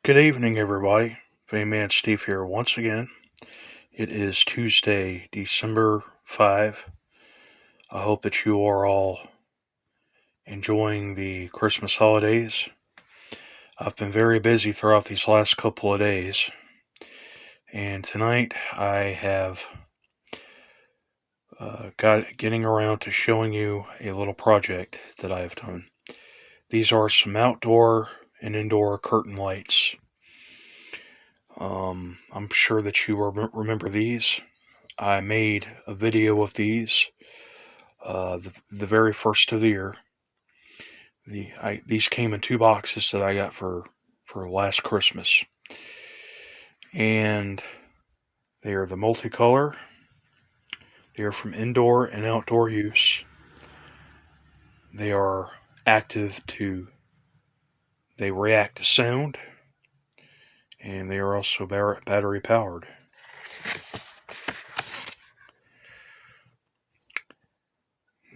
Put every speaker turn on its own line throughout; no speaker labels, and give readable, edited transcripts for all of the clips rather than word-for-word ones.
Good evening, everybody. Fame Steve here once again. It is Tuesday, December 5. I hope that you are all enjoying the Christmas holidays. I've been very busy throughout these last couple of days, and tonight I have getting around to showing you a little project that I have done. These are some outdoor and indoor curtain lights. I'm sure that you remember these. I made a video of these the very first of the year. These came in two boxes that I got for last Christmas, and they are the multicolor. They are from indoor and outdoor use. They are they react to sound, and they are also battery powered.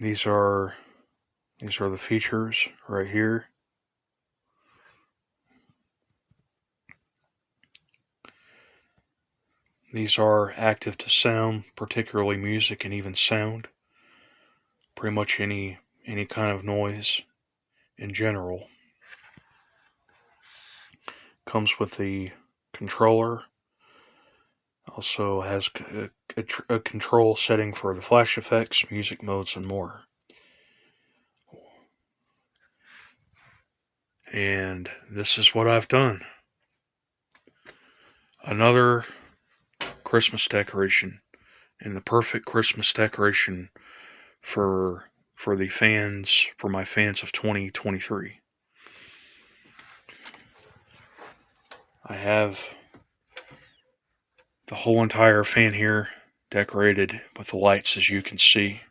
These are the features right here. These are active to sound, particularly music and even sound. Pretty much any kind of noise in general. Comes with the controller. Also has a control setting for the flash effects, music modes, and more. And this is what I've done. Another Christmas decoration, and the perfect Christmas decoration for my fans of 2023. I have the whole entire fan here decorated with the lights, as you can see.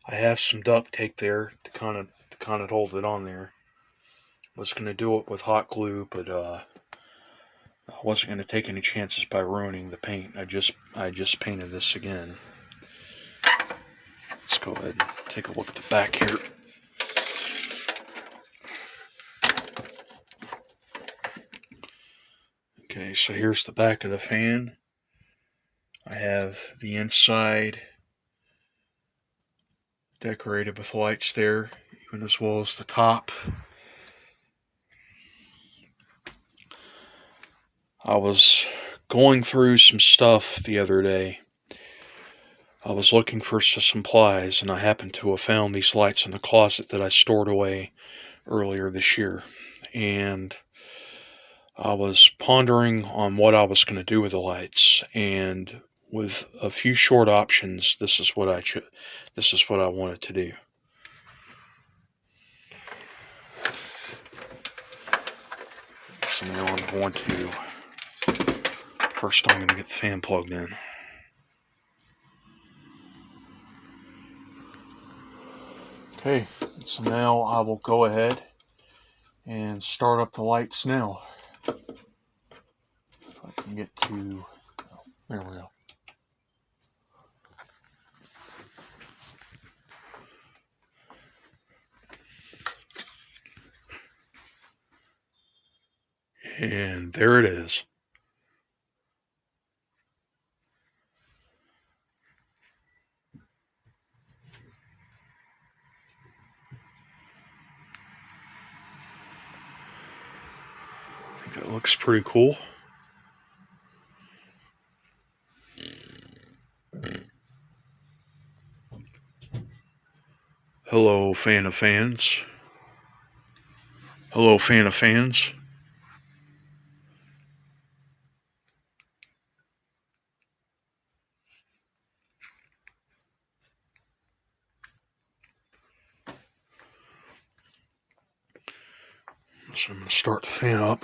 I have some duct tape there to kind of hold it on there. I was going to do it with hot glue, but I wasn't going to take any chances by ruining the paint. I just painted this again. Let's go ahead and take a look at the back here. Okay, so here's the back of the fan. I have the inside decorated with lights there, even as well as the top. I was going through some stuff the other day. I was looking for some supplies, and I happened to have found these lights in the closet that I stored away earlier this year. And I was pondering on what I was going to do with the lights, and with a few short options, this is what I wanted to do. So now I'm going to get the fan plugged in. Okay, so now I will go ahead and start up the lights now. If I can get to, there we go. And there it is. I think that looks pretty cool. Hello, fan of fans. Hello, fan of fans. So I'm going to start the fan up.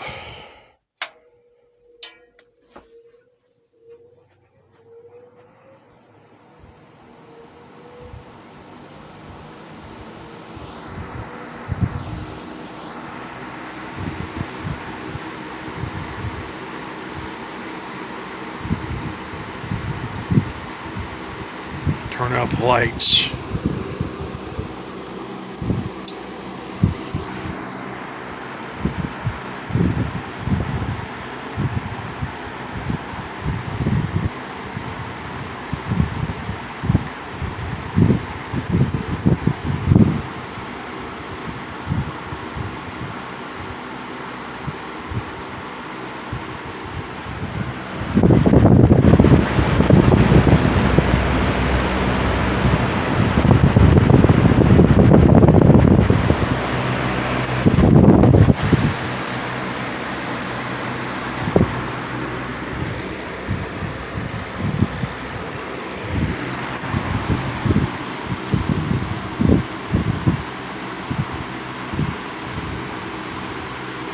Turn out the lights.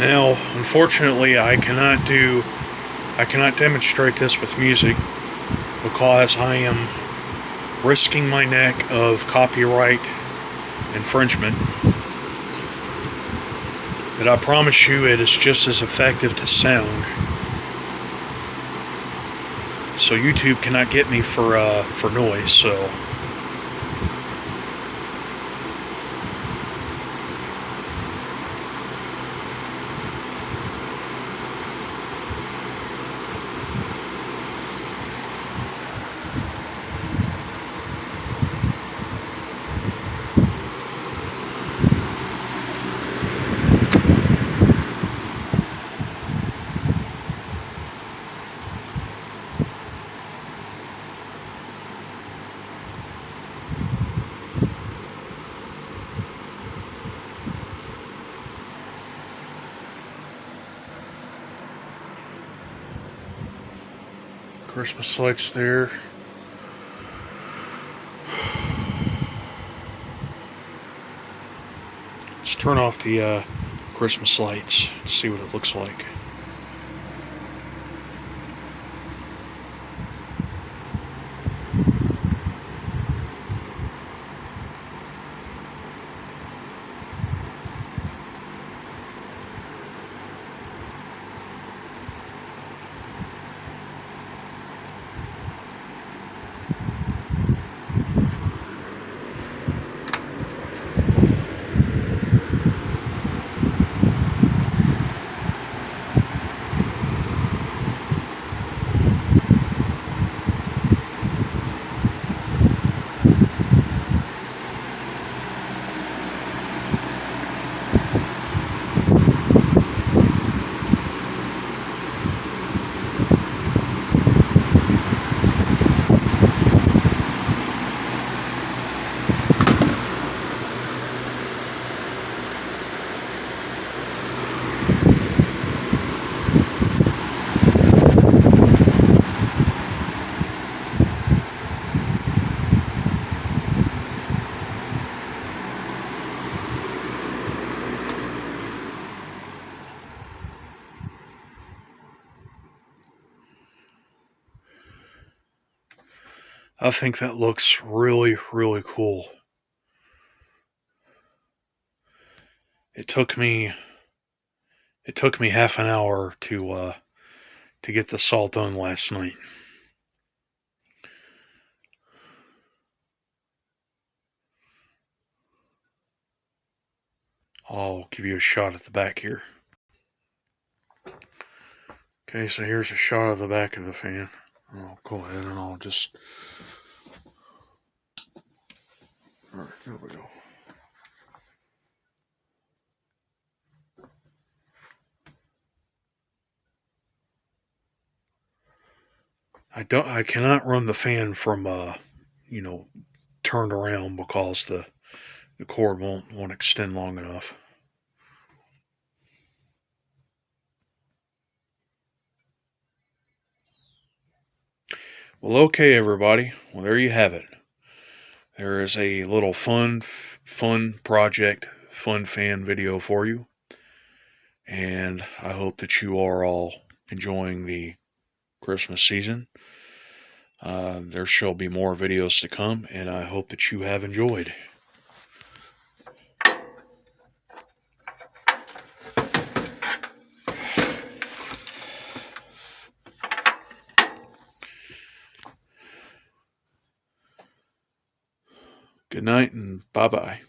Now, unfortunately, I cannot demonstrate this with music because I am risking my neck of copyright infringement. But I promise you it is just as effective to sound. So YouTube cannot get me for noise, so Christmas lights there. Let's turn off the Christmas lights and see what it looks like. I think that looks really, really cool. It took me half an hour to get this all done last night. I'll give you a shot at the back here. Okay, so here's a shot of the back of the fan. I'll go ahead and I'll just... Alright, there we go. I cannot run the fan from turned around because the cord won't extend long enough. Well, okay, everybody. Well, there you have it. There is a little fun project, fun fan video for you. And I hope that you are all enjoying the Christmas season. There shall be more videos to come, and I hope that you have enjoyed. Good night and bye-bye.